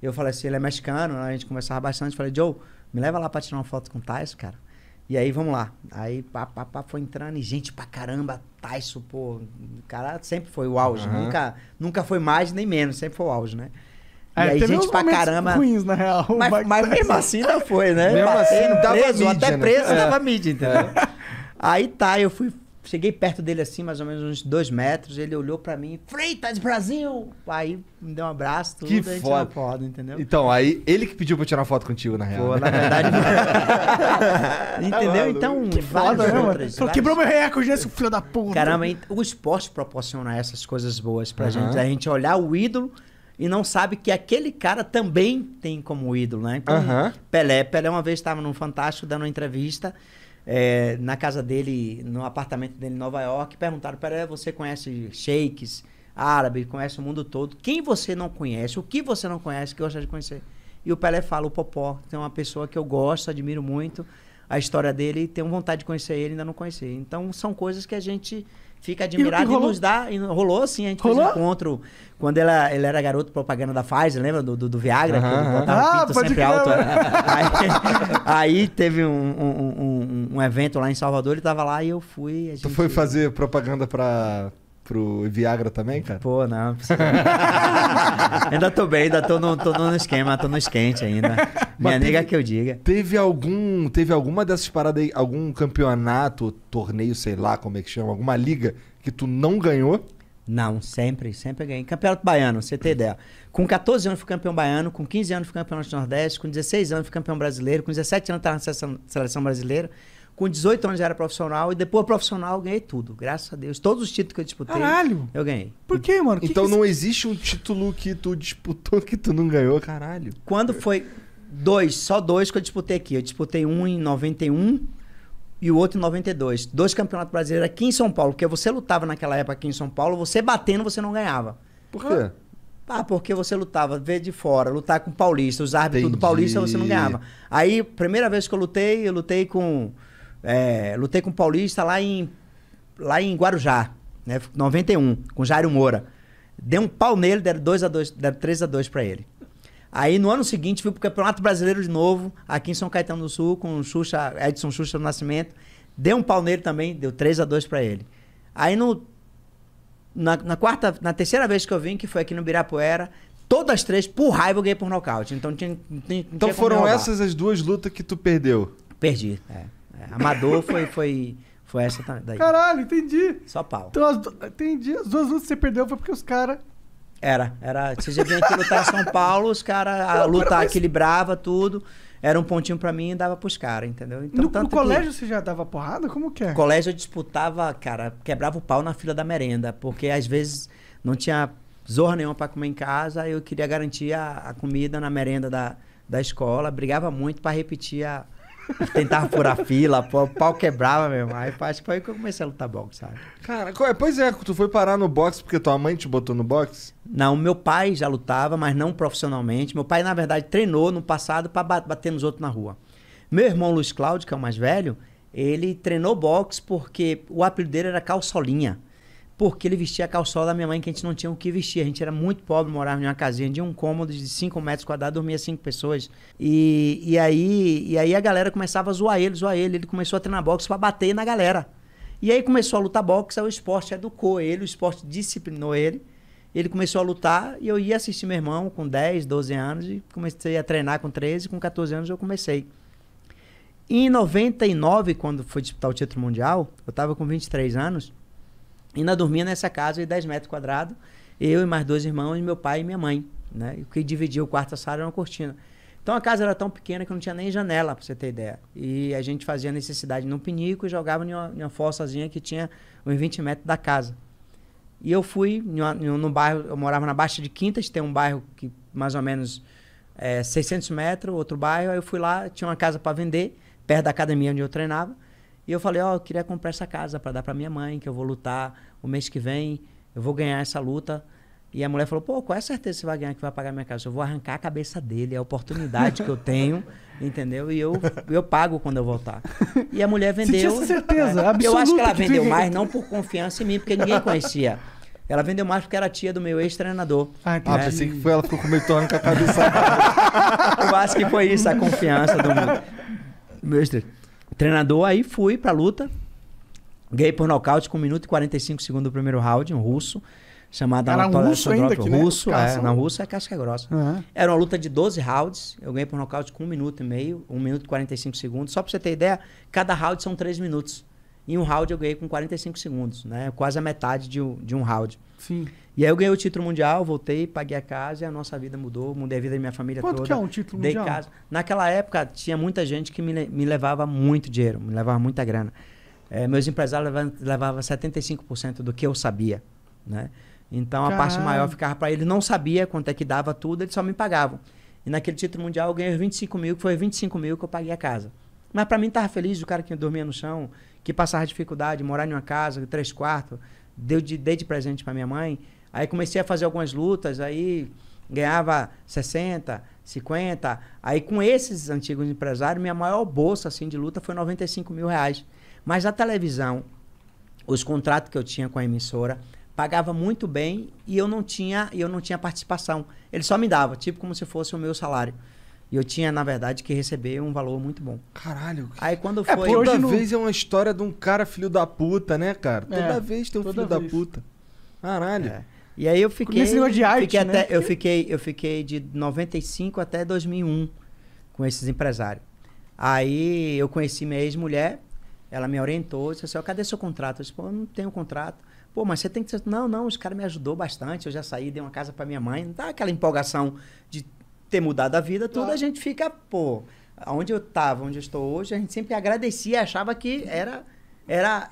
Eu falei assim, ele é mexicano, a gente conversava bastante. Falei, Joe, me leva lá pra tirar uma foto com o Tyson, cara. E aí, vamos lá. Aí, pá, foi entrando e gente pra caramba. Tyson, pô, o cara sempre foi o auge. Nunca foi mais nem menos, sempre foi o auge, né? E aí, gente pra caramba. Ruins, na real. Mas mesmo assim não foi, né? Mesmo assim, dava preso, mídia, até né? preso dava mídia, entendeu? Aí tá, eu cheguei perto dele assim, mais ou menos uns 2 metros, ele olhou pra mim, Freitas, Brasil! Aí me deu um abraço, tudo, Que a gente tirou foda. foto, entendeu? Então, aí ele que pediu pra tirar foto contigo, na real. Pô, né? na verdade... entendeu? Então, várias Foda, outras. mano. Quebrou meu recorde, esse filho da puta. Caramba, o esporte proporciona essas coisas boas pra gente. A gente olhar o ídolo e não sabe que aquele cara também tem como ídolo, né? Então, Pelé uma vez estava no Fantástico dando uma entrevista na casa dele, no apartamento dele em Nova York, perguntaram, Pelé, você conhece sheiks, árabes, conhece o mundo todo? Quem você não conhece? O que você não conhece que gosta de conhecer? E o Pelé fala, o Popó, tem uma pessoa que eu gosto, admiro muito a história dele e tenho vontade de conhecer ele, ainda não conheci. Então, são coisas que a gente fica admirado e nos dá. E rolou assim, a gente fez um encontro quando ele era garoto propaganda da Pfizer, lembra? Do Viagra, que ele botava o pinto sempre alto. Aí teve um evento lá em Salvador, ele tava lá e eu fui. Tu foi fazer propaganda pro Viagra também, cara? Pô, não. Ainda tô bem, ainda tô no esquema, tô no esquente ainda. Minha nega que eu diga. Teve alguma dessas paradas aí, algum campeonato, torneio, sei lá como é que chama, alguma liga que tu não ganhou? Não, sempre ganhei. Campeonato baiano, você tem ideia. Com 14 anos fui campeão baiano, com 15 anos fui campeão do Nordeste, com 16 anos fui campeão brasileiro, com 17 anos estava na seleção brasileira, com 18 anos já era profissional e depois profissional eu ganhei tudo, graças a Deus. Todos os títulos que eu disputei, eu ganhei. Por quê, mano? Então não existe um título que tu disputou que tu não ganhou, caralho. Quando foi só dois que eu disputei aqui. Eu disputei um em 91 e o outro em 92. 2 campeonatos brasileiros aqui em São Paulo, porque você lutava naquela época aqui em São Paulo, você batendo você não ganhava. Por quê? Porque você lutava, ver de fora, lutar com paulista, os árbitros do paulista você não ganhava. Aí, primeira vez que eu lutei com paulista lá em Guarujá, né? 91, com Jairo Moura. Deu um pau nele, deram 3-2 pra ele. Aí no ano seguinte fui pro Campeonato Brasileiro de novo, aqui em São Caetano do Sul, com Edson Xuxa do Nascimento. Deu um pau nele também, deu 3-2 pra ele. Aí na terceira vez que eu vim, que foi aqui no Ibirapuera, todas as 3, por raiva, eu ganhei por nocaute. Então Então foram essas as 2 lutas que tu perdeu? Perdi, Amador foi essa daí. Caralho, entendi. Só pau. Então, entendi. As 2 lutas que você perdeu foi porque os caras... Você já vinha aqui lutar em São Paulo, os caras, a luta equilibrava tudo, era um pontinho pra mim e dava pros caras, entendeu? Então, no colégio você já dava porrada? Como que é? No colégio eu disputava, cara, quebrava o pau na fila da merenda, porque às vezes não tinha zorra nenhuma pra comer em casa, eu queria garantir a comida na merenda da escola, brigava muito pra repetir tentava furar fila, o pau quebrava mesmo. Aí acho que foi que eu comecei a lutar boxe, sabe? Cara, pois é, tu foi parar no boxe porque tua mãe te botou no boxe? Não, meu pai já lutava, mas não profissionalmente. Meu pai, na verdade, treinou no passado pra bater nos outros na rua. Meu irmão Luiz Cláudio, que é o mais velho, ele treinou boxe porque o apelido dele era Calçolinha. Porque ele vestia a calçola da minha mãe, que a gente não tinha o que vestir. A gente era muito pobre, morava em uma casinha de um cômodo de 5 metros quadrados, dormia 5 pessoas. E aí a galera começava a zoar ele. Ele começou a treinar boxe pra bater na galera. E aí começou a lutar boxe, aí o esporte educou ele, o esporte disciplinou ele. Ele começou a lutar e eu ia assistir meu irmão com 10, 12 anos e comecei a treinar com 13, com 14 anos eu comecei. Em 99, quando foi disputar o título mundial, eu tava com 23 anos, ainda dormia nessa casa de 10 metros quadrados, eu e mais 2 irmãos, meu pai e minha mãe, né? E o que dividia o quarto e a sala era uma cortina. Então a casa era tão pequena que não tinha nem janela, pra você ter ideia. E a gente fazia necessidade num pinico e jogava em uma fossazinha que tinha uns 20 metros da casa. E eu fui no bairro, eu morava na Baixa de Quintas, tem um bairro que mais ou menos 600 metros, outro bairro, aí eu fui lá, tinha uma casa para vender, perto da academia onde eu treinava. E eu falei, eu queria comprar essa casa para dar para minha mãe, que eu vou lutar o mês que vem, eu vou ganhar essa luta. E a mulher falou, qual é a certeza que você vai ganhar, que vai pagar minha casa? Eu vou arrancar a cabeça dele, é a oportunidade que eu tenho, entendeu? E eu pago quando eu voltar. E a mulher vendeu. Você tinha certeza absoluta? Eu acho que ela vendeu mais, não por confiança em mim, porque ninguém conhecia. Ela vendeu mais porque era tia do meu ex-treinador. Ah, entendi. Ah, pensei que foi ela ficou com meio torno com a cabeça. Eu acho que foi isso, a confiança do meu ex-treinador. Aí fui pra luta. Ganhei por nocaute com 1 minuto e 45 segundos do primeiro round, um russo. Chamado Era Anatoly russo ainda, Alexandrov. que, né, Russo, os caras são- na Rússia é casca grossa. Aham. Era uma luta de 12 rounds. Eu ganhei por nocaute com 1 minuto e meio, 1 minuto e 45 segundos. Só pra você ter ideia, cada round são 3 minutos. Em um round eu ganhei com 45 segundos, né? Quase a metade de um round. Sim. E aí eu ganhei o título mundial, voltei, paguei a casa e a nossa vida mudou. Mudei a vida da minha família Quanto toda. que é um título Dei mundial? casa. Naquela época tinha muita gente que me levava muito dinheiro, me levava muita grana. Meus empresários levavam 75% do que eu sabia, né? Então a parte Caralho. maior ficava para eles. Não sabia quanto é que dava tudo, eles só me pagavam. E naquele título mundial eu ganhei 25 mil, que foi 25 mil que eu paguei a casa. Mas para mim tava feliz, o cara que dormia no chão, que passava dificuldade, morar em uma casa, 3 quartos, dei de presente para minha mãe. Aí comecei a fazer algumas lutas, aí ganhava 60, 50. Aí com esses antigos empresários, minha maior bolsa assim, de luta foi 95 mil reais. Mas a televisão, os contratos que eu tinha com a emissora, pagava muito bem e eu não tinha participação. Ele só me dava, tipo como se fosse o meu salário. E eu tinha, na verdade, que receber um valor muito bom. Caralho. Aí quando foi... hoje Toda não- vez é uma história de um cara filho da puta, né, cara? É, Toda vez tem um toda filho da vez. puta. Caralho. É. E aí eu fiquei... Nesse negócio de arte, fiquei né? até, eu fiquei de 95 até 2001 com esses empresários. Aí eu conheci minha ex-mulher, ela me orientou, disse assim, cadê seu contrato? Eu disse, pô, eu não tenho contrato. Pô, mas você tem que... Não, os caras me ajudou bastante, eu já saí, dei uma casa pra minha mãe. Não dá aquela empolgação de ter mudado a vida, tudo, Claro. a gente fica, pô... Onde eu tava, onde eu estou hoje, a gente sempre agradecia, achava que era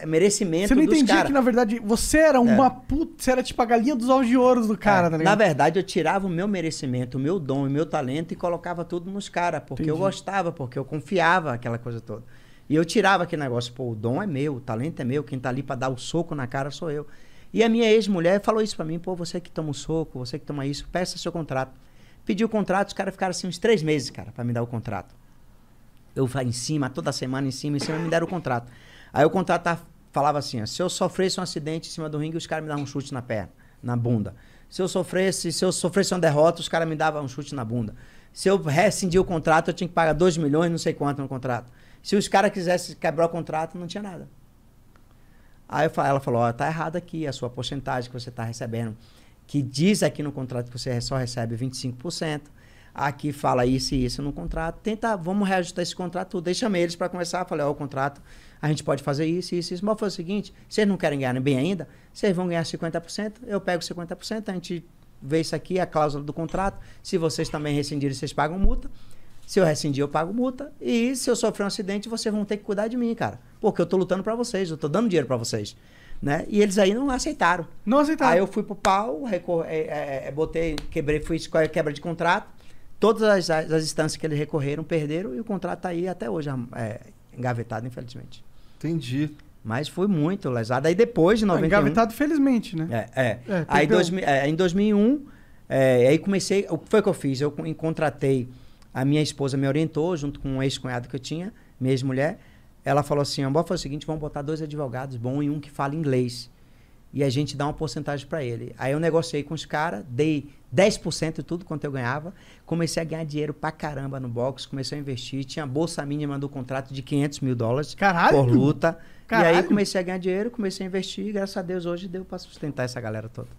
merecimento Você não dos entendia caras. que, na verdade, você era uma puta... Você era tipo a galinha dos ovos de ouro do cara, tá Na ligado? verdade, eu tirava o meu merecimento, o meu dom, o meu talento e colocava tudo nos caras, porque eu Entendi. gostava, porque eu confiava, aquela coisa toda. E eu tirava aquele negócio, pô, o dom é meu, o talento é meu, quem tá ali pra dar o soco na cara sou eu. E a minha ex-mulher falou isso pra mim, pô, você que toma o soco, você que toma isso, peça seu contrato. Pedi o contrato, os caras ficaram assim uns 3 meses, cara, pra me dar o contrato. Eu em cima, toda semana em cima, me deram o contrato. Aí o contrato falava assim, ó, se eu sofresse um acidente em cima do ringue, os caras me davam um chute na perna, na bunda. Se eu sofresse uma derrota, os caras me davam um chute na bunda. Se eu rescindir o contrato, eu tinha que pagar 2 milhões, não sei quanto no contrato. Se os caras quisessem quebrar o contrato, não tinha nada. Aí ela falou, ó, tá errado aqui a sua porcentagem que você tá recebendo, que diz aqui no contrato que você só recebe 25%. Aqui fala isso e isso no contrato. Vamos reajustar esse contrato, deixa-me eles para começar. Falei, ó, o contrato, a gente pode fazer isso, isso, isso. Mas foi o seguinte, vocês não querem ganhar bem ainda? Vocês vão ganhar 50%, eu pego 50%, a gente vê isso aqui, a cláusula do contrato. Se vocês também rescindirem, vocês pagam multa. Se eu rescindir, eu pago multa. E se eu sofrer um acidente, vocês vão ter que cuidar de mim, cara. Porque eu tô lutando para vocês, eu tô dando dinheiro para vocês. Né? E eles aí não aceitaram. Não aceitaram. Aí eu fui pro pau, fiz quebra de contrato. Todas as instâncias que eles recorreram, perderam, e o contrato tá aí até hoje, engavetado, infelizmente. Entendi. Mas foi muito lesado. Aí depois de 91... Engavetado, felizmente, né? Aí perdeu. em 2001, aí comecei... O que foi que eu fiz? Eu contratei... A minha esposa me orientou, junto com um ex-cunhado que eu tinha, minha ex-mulher. Ela falou assim, bora fazer o seguinte, vamos botar 2 advogados bons e um que fala inglês. E a gente dá uma porcentagem para ele. Aí eu negociei com os caras, dei 10% de tudo quanto eu ganhava. Comecei a ganhar dinheiro pra caramba no boxe, comecei a investir. Tinha bolsa mínima do contrato de $500 mil Caralho! por luta. Caralho! E aí comecei a ganhar dinheiro, comecei a investir. E graças a Deus hoje deu pra sustentar essa galera toda.